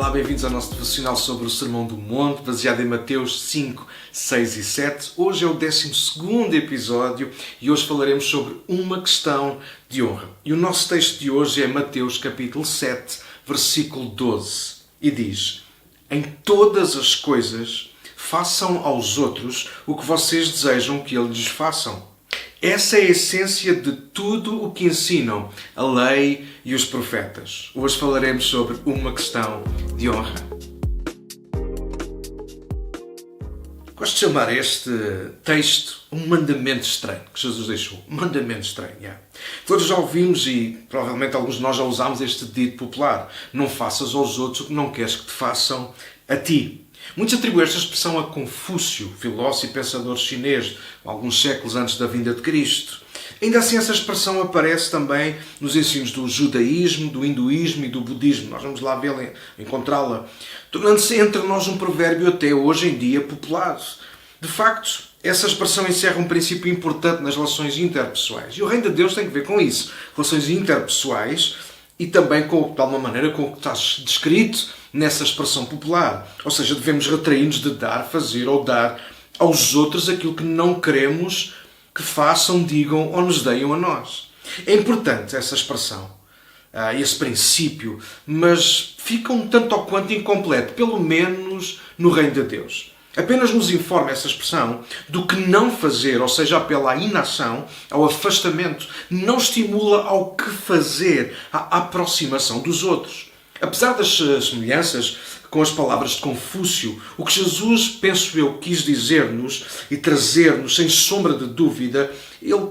Olá, bem-vindos ao nosso devocional sobre o Sermão do Monte, baseado em Mateus 5, 6 e 7. Hoje é o 12º episódio e hoje falaremos sobre uma questão de honra. E o nosso texto de hoje é Mateus capítulo 7, versículo 12. E diz: em todas as coisas, façam aos outros o que vocês desejam que eles lhes façam. Essa é a essência de tudo o que ensinam a lei e os profetas. Hoje falaremos sobre uma questão de honra. Gosto de chamar este texto um mandamento estranho que Jesus deixou. Um mandamento estranho. Yeah. Todos já ouvimos e provavelmente alguns de nós já usámos este dito popular: não faças aos outros o que não queres que te façam a ti. Muitos atribuem esta expressão a Confúcio, filósofo e pensador chinês, alguns séculos antes da vinda de Cristo. Ainda assim, essa expressão aparece também nos ensinos do judaísmo, do hinduísmo e do budismo. Nós vamos lá vê-la, encontrá-la, tornando-se entre nós um provérbio até hoje em dia popular. De facto, essa expressão encerra um princípio importante nas relações interpessoais. E o reino de Deus tem que ver com isso. Relações interpessoais e também, de alguma maneira, com o que está descrito nessa expressão popular. Ou seja, devemos retrair-nos de dar, fazer ou dar aos outros aquilo que não queremos que façam, digam ou nos deem a nós. É importante essa expressão, esse princípio, mas fica um tanto ou quanto incompleto, pelo menos no reino de Deus. Apenas nos informa essa expressão do que não fazer, ou seja, apela à inação, ao afastamento, não estimula ao que fazer, à aproximação dos outros. Apesar das semelhanças com as palavras de Confúcio, o que Jesus, penso eu, quis dizer-nos e trazer-nos, sem sombra de dúvida, ele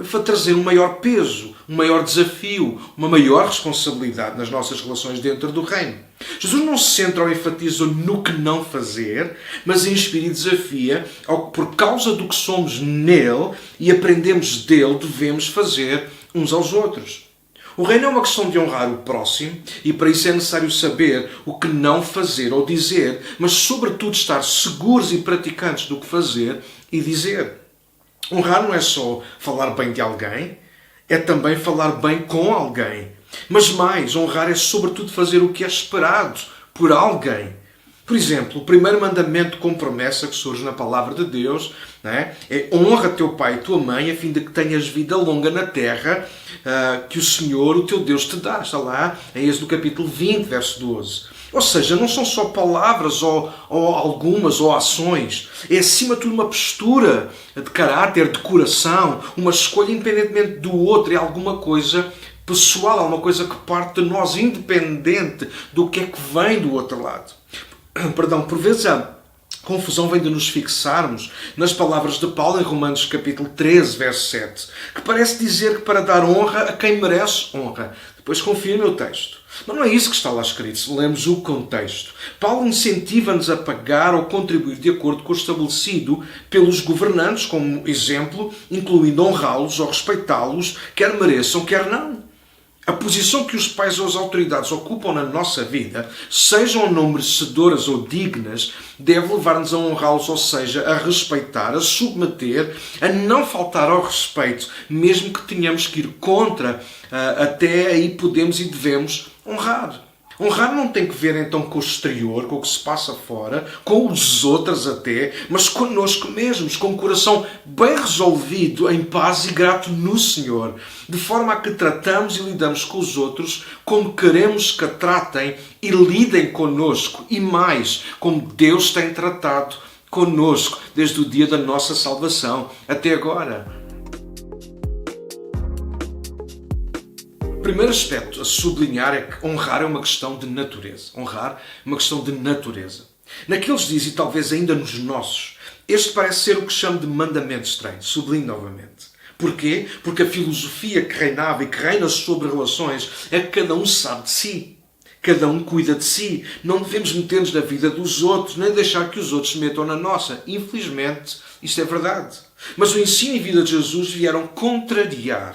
foi trazer um maior peso, um maior desafio, uma maior responsabilidade nas nossas relações dentro do reino. Jesus não se centra ou enfatiza no que não fazer, mas inspira e desafia ao que, por causa do que somos nele e aprendemos dele, devemos fazer uns aos outros. O reino é uma questão de honrar o próximo e para isso é necessário saber o que não fazer ou dizer, mas sobretudo estar seguros e praticantes do que fazer e dizer. Honrar não é só falar bem de alguém, é também falar bem com alguém. Mas mais, honrar é sobretudo fazer o que é esperado por alguém. Por exemplo, o primeiro mandamento com promessa que surge na palavra de Deus é honra teu pai e tua mãe a fim de que tenhas vida longa na terra que o Senhor, o teu Deus, te dá. Está lá em Êxodo capítulo 20, verso 12. Ou seja, não são só palavras ou algumas ou ações. É acima de tudo uma postura de caráter, de coração, uma escolha independentemente do outro. É alguma coisa pessoal, alguma coisa que parte de nós, independente do que é que vem do outro lado. Por vezes a confusão vem de nos fixarmos nas palavras de Paulo em Romanos capítulo 13, verso 7, que parece dizer que para dar honra a quem merece honra. Depois confirme o texto. Mas não é isso que está lá escrito, se lemos o contexto. Paulo incentiva-nos a pagar ou contribuir de acordo com o estabelecido pelos governantes, como exemplo, incluindo honrá-los ou respeitá-los, quer mereçam, quer não. A posição que os pais ou as autoridades ocupam na nossa vida, sejam ou não merecedoras ou dignas, deve levar-nos a honrá-los, ou seja, a respeitar, a submeter, a não faltar ao respeito, mesmo que tenhamos que ir contra, até aí podemos e devemos honrar. Honrar não tem que ver então com o exterior, com o que se passa fora, com os outros até, mas connosco mesmos, com o coração bem resolvido, em paz e grato no Senhor, de forma a que tratamos e lidamos com os outros como queremos que a tratem e lidem connosco, e mais, como Deus tem tratado connosco desde o dia da nossa salvação até agora. O primeiro aspecto a sublinhar é que honrar é uma questão de natureza. Honrar é uma questão de natureza. Naqueles dias, e talvez ainda nos nossos, este parece ser o que chamo de mandamento estranho. Sublinho novamente. Porquê? Porque a filosofia que reinava e que reina sobre relações é que cada um sabe de si. Cada um cuida de si. Não devemos meter-nos na vida dos outros, nem deixar que os outros se metam na nossa. Infelizmente, isto é verdade. Mas o ensino e a vida de Jesus vieram contrariar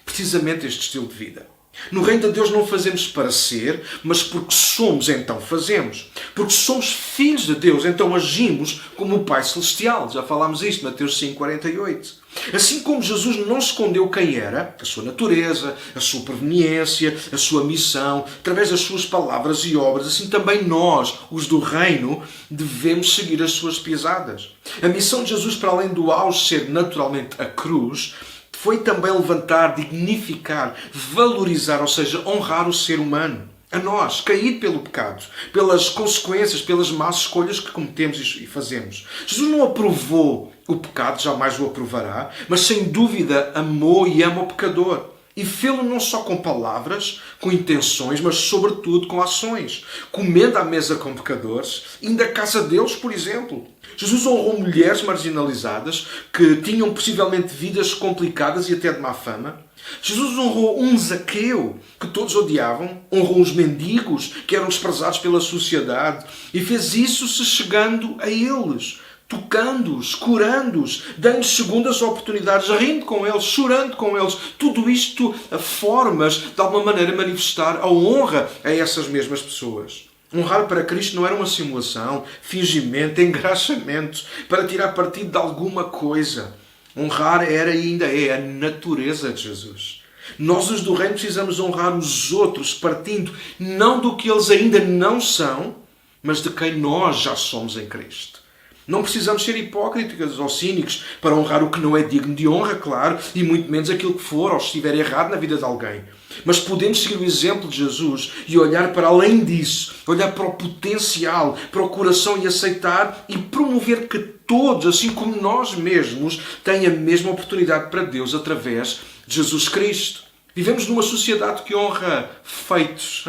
precisamente este estilo de vida. No reino de Deus não fazemos para ser, mas porque somos, então fazemos. Porque somos filhos de Deus, então agimos como o Pai Celestial. Já falámos isto, Mateus 5,48. Assim como Jesus não escondeu quem era, a sua natureza, a sua proveniência, a sua missão, através das suas palavras e obras, assim também nós, os do reino, devemos seguir as suas pisadas. A missão de Jesus, para além do auge ser naturalmente a cruz, foi também levantar, dignificar, valorizar, ou seja, honrar o ser humano. A nós, caído pelo pecado, pelas consequências, pelas más escolhas que cometemos e fazemos. Jesus não aprovou o pecado, jamais o aprovará, mas sem dúvida amou e ama o pecador. E fê-lo não só com palavras, com intenções, mas sobretudo com ações. Comendo à mesa com pecadores, indo à casa deles, por exemplo. Jesus honrou mulheres marginalizadas que tinham possivelmente vidas complicadas e até de má fama. Jesus honrou um Zaqueu, que todos odiavam. Honrou os mendigos, que eram desprezados pela sociedade. E fez isso se chegando a eles, tocando-os, curando-os, dando-lhes segundas oportunidades, rindo com eles, chorando com eles. Tudo isto a formas, de alguma maneira, manifestar a honra a essas mesmas pessoas. Honrar para Cristo não era uma simulação, fingimento, engraxamento, para tirar partido de alguma coisa. Honrar era e ainda é a natureza de Jesus. Nós, os do reino, precisamos honrar os outros, partindo não do que eles ainda não são, mas de quem nós já somos em Cristo. Não precisamos ser hipócritas ou cínicos para honrar o que não é digno de honra, claro, e muito menos aquilo que for ou estiver errado na vida de alguém. Mas podemos seguir o exemplo de Jesus e olhar para além disso, olhar para o potencial, para o coração e aceitar e promover que todos, assim como nós mesmos, tenham a mesma oportunidade para Deus através de Jesus Cristo. Vivemos numa sociedade que honra feitos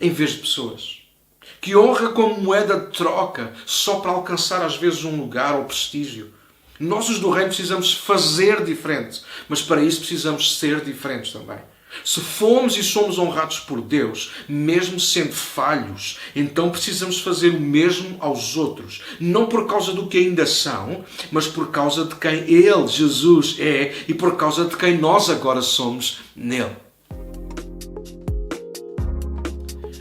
em vez de pessoas. Que honra como moeda de troca só para alcançar às vezes um lugar ou prestígio. Nós, os do reino, precisamos fazer diferente, mas para isso precisamos ser diferentes também. Se fomos e somos honrados por Deus, mesmo sendo falhos, então precisamos fazer o mesmo aos outros. Não por causa do que ainda são, mas por causa de quem Ele, Jesus, é e por causa de quem nós agora somos nele.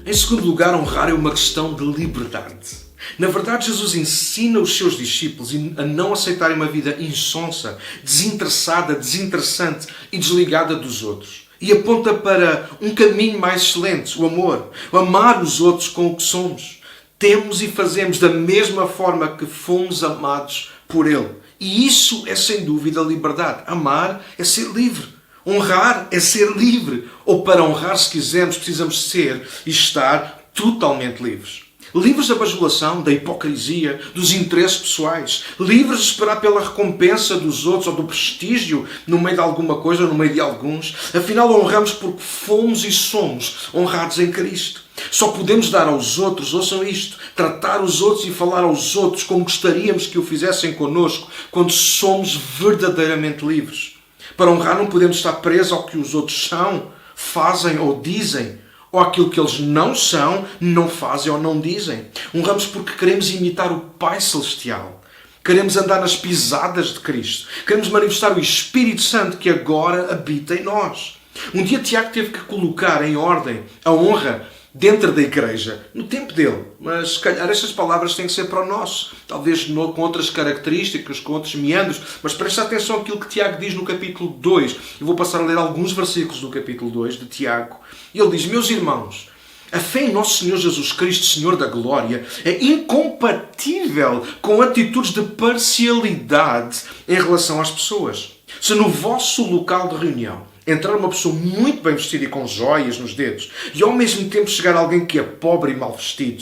Em segundo lugar, honrar é uma questão de liberdade. Na verdade, Jesus ensina os seus discípulos a não aceitarem uma vida insonsa, desinteressada, desinteressante e desligada dos outros. E aponta para um caminho mais excelente, o amor. O amar os outros com o que somos. Temos e fazemos da mesma forma que fomos amados por Ele. E isso é sem dúvida liberdade. Amar é ser livre. Honrar é ser livre. Ou para honrar, se quisermos, precisamos ser e estar totalmente livres. Livres da bajulação, da hipocrisia, dos interesses pessoais. Livres de esperar pela recompensa dos outros ou do prestígio no meio de alguma coisa ou no meio de alguns. Afinal, honramos porque fomos e somos honrados em Cristo. Só podemos dar aos outros, ouçam isto, tratar os outros e falar aos outros como gostaríamos que o fizessem connosco quando somos verdadeiramente livres. Para honrar não podemos estar presos ao que os outros são, fazem ou dizem, ou aquilo que eles não são, não fazem ou não dizem. Honramos porque queremos imitar o Pai Celestial. Queremos andar nas pisadas de Cristo. Queremos manifestar o Espírito Santo que agora habita em nós. Um dia Tiago teve que colocar em ordem a honra dentro da igreja, no tempo dele. Mas, se calhar, estas palavras têm que ser para o nosso. Talvez com outras características, com outros meandros. Mas preste atenção àquilo que Tiago diz no capítulo 2. Eu vou passar a ler alguns versículos do capítulo 2 de Tiago. E ele diz: meus irmãos, a fé em nosso Senhor Jesus Cristo, Senhor da Glória, é incompatível com atitudes de parcialidade em relação às pessoas. Se no vosso local de reunião entrar uma pessoa muito bem vestida e com joias nos dedos, e ao mesmo tempo chegar alguém que é pobre e mal vestido,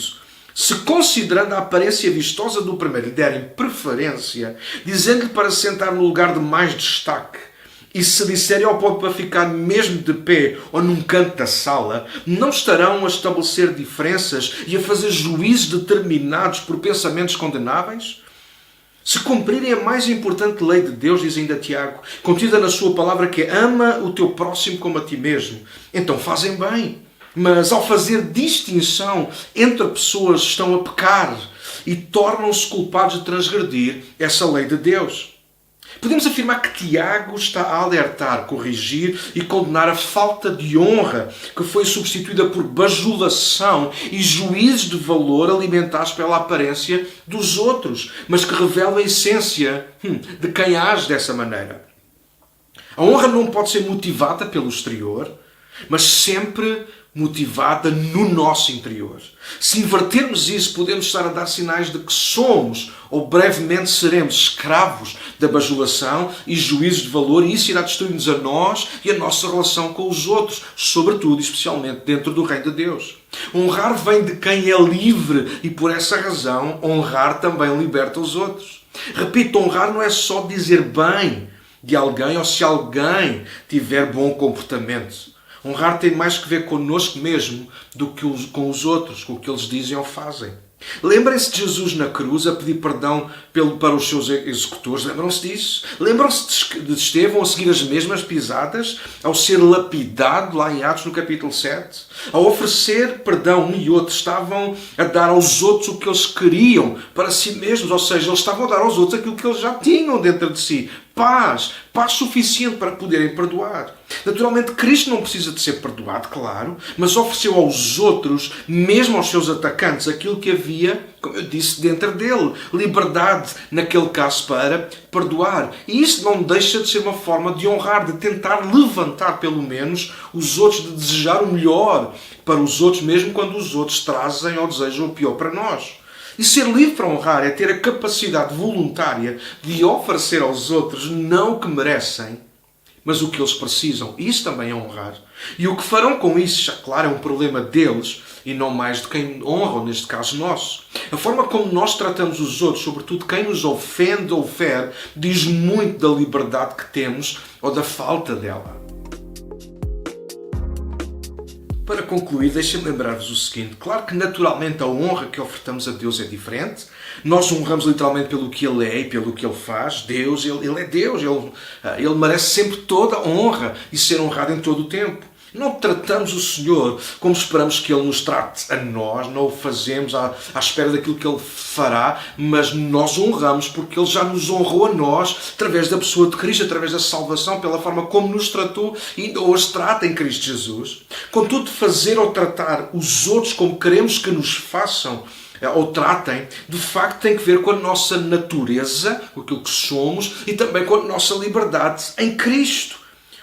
se considerando a aparência vistosa do primeiro lhe derem preferência, dizendo-lhe para sentar no lugar de mais destaque, e se disserem ao pobre para ficar mesmo de pé ou num canto da sala, não estarão a estabelecer diferenças e a fazer juízos determinados por pensamentos condenáveis? Se cumprirem a mais importante lei de Deus, diz ainda Tiago, contida na sua palavra, que é ama o teu próximo como a ti mesmo, então fazem bem. Mas ao fazer distinção entre pessoas, estão a pecar e tornam-se culpados de transgredir essa lei de Deus. Podemos afirmar que Tiago está a alertar, corrigir e condenar a falta de honra que foi substituída por bajulação e juízos de valor alimentados pela aparência dos outros, mas que revelam a essência de quem age dessa maneira. A honra não pode ser motivada pelo exterior, mas sempre motivada no nosso interior. Se invertermos isso, podemos estar a dar sinais de que somos, ou brevemente seremos, escravos da bajulação e juízos de valor, e isso irá destruir-nos a nós e a nossa relação com os outros, sobretudo e especialmente dentro do reino de Deus. Honrar vem de quem é livre e, por essa razão, honrar também liberta os outros. Repito, honrar não é só dizer bem de alguém ou se alguém tiver bom comportamento. Honrar tem mais que ver connosco mesmo do que com os outros, com o que eles dizem ou fazem. Lembrem-se de Jesus na cruz a pedir perdão para os seus executores. Lembram-se disso? Lembram-se de Estevão a seguir as mesmas pisadas, ao ser lapidado lá em Atos no capítulo 7? Ao oferecer perdão um e outro, estavam a dar aos outros o que eles queriam para si mesmos. Ou seja, eles estavam a dar aos outros aquilo que eles já tinham dentro de si. Paz suficiente para poderem perdoar. Naturalmente, Cristo não precisa de ser perdoado, claro, mas ofereceu aos outros, mesmo aos seus atacantes, aquilo que havia, como eu disse, dentro dele. Liberdade, naquele caso, para perdoar. E isso não deixa de ser uma forma de honrar, de tentar levantar, pelo menos, os outros, de desejar o melhor para os outros, mesmo quando os outros trazem ou desejam o pior para nós. E ser livre para honrar é ter a capacidade voluntária de oferecer aos outros não o que merecem, mas o que eles precisam. Isso também é honrar. E o que farão com isso, já claro, é um problema deles e não mais de quem honra, ou neste caso nosso. A forma como nós tratamos os outros, sobretudo quem nos ofende ou fere, diz muito da liberdade que temos ou da falta dela. Para concluir, deixem-me lembrar-vos o seguinte. Claro que naturalmente a honra que ofertamos a Deus é diferente. Nós honramos literalmente pelo que Ele é e pelo que Ele faz. Deus, Ele é Deus. Ele merece sempre toda a honra e ser honrado em todo o tempo. Não tratamos o Senhor como esperamos que Ele nos trate a nós, não o fazemos à espera daquilo que Ele fará, mas nós honramos porque Ele já nos honrou a nós através da pessoa de Cristo, através da salvação, pela forma como nos tratou e ainda hoje trata em Cristo Jesus. Contudo, fazer ou tratar os outros como queremos que nos façam ou tratem, de facto tem que ver com a nossa natureza, com aquilo que somos e também com a nossa liberdade em Cristo.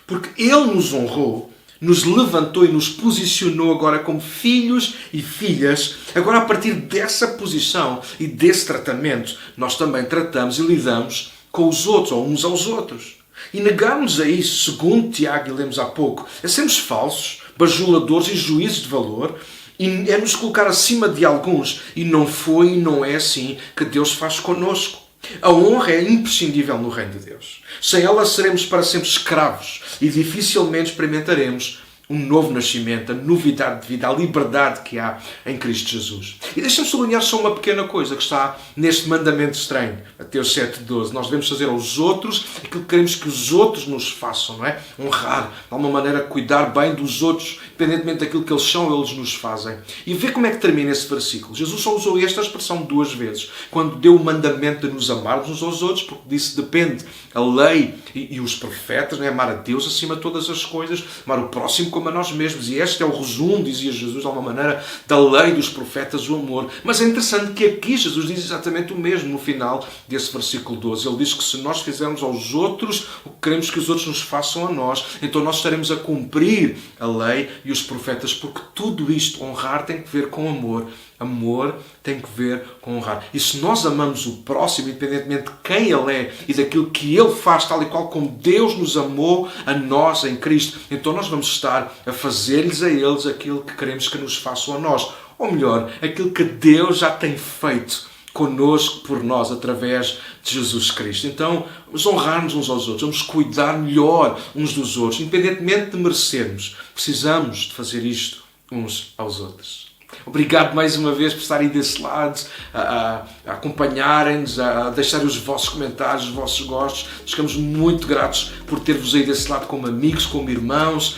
Porque Ele nos honrou, nos levantou e nos posicionou agora como filhos e filhas. Agora, a partir dessa posição e desse tratamento, nós também tratamos e lidamos com os outros, ou uns aos outros. E negarmos a isso, segundo Tiago e lemos há pouco, é sermos falsos, bajuladores e juízes de valor, e é nos colocar acima de alguns. E não foi e não é assim que Deus faz connosco. A honra é imprescindível no reino de Deus. Sem ela seremos para sempre escravos e dificilmente experimentaremos um novo nascimento, a novidade de vida, a liberdade que há em Cristo Jesus. E deixa-me sublinhar só uma pequena coisa que está neste mandamento estranho, Mateus 7,12. Nós devemos fazer aos outros aquilo que queremos que os outros nos façam, não é? Honrar, de alguma maneira cuidar bem dos outros, independentemente daquilo que eles são, eles nos fazem. E vê como é que termina esse versículo. Jesus só usou esta expressão 2 vezes, quando deu o mandamento de nos amarmos uns aos outros, porque disse depende a lei e os profetas, não é? Amar a Deus acima de todas as coisas, amar o próximo como a nós mesmos. E este é o resumo, dizia Jesus, de alguma maneira, da lei dos profetas, o amor. Mas é interessante que aqui Jesus diz exatamente o mesmo no final desse versículo 12. Ele diz que se nós fizermos aos outros o que queremos que os outros nos façam a nós, então nós estaremos a cumprir a lei e os profetas, porque tudo isto, honrar, tem que ver com amor. Amor tem que ver com honrar. E se nós amamos o próximo, independentemente de quem ele é e daquilo que ele faz, tal e qual como Deus nos amou a nós em Cristo, então nós vamos estar a fazer-lhes a eles aquilo que queremos que nos façam a nós. Ou melhor, aquilo que Deus já tem feito connosco, por nós, através de Jesus Cristo. Então, vamos honrar-nos uns aos outros, vamos cuidar melhor uns dos outros, independentemente de merecermos. Precisamos de fazer isto uns aos outros. Obrigado mais uma vez por estarem desse lado, a acompanharem-nos, a deixarem os vossos comentários, os vossos gostos. Ficamos muito gratos por ter-vos aí desse lado como amigos, como irmãos.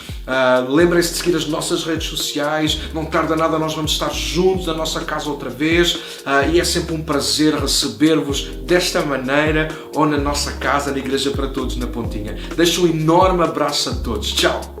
Lembrem-se de seguir as nossas redes sociais. Não tarda nada, nós vamos estar juntos na nossa casa outra vez. E é sempre um prazer receber-vos desta maneira ou na nossa casa, na Igreja para Todos na Pontinha. Deixo um enorme abraço a todos. Tchau!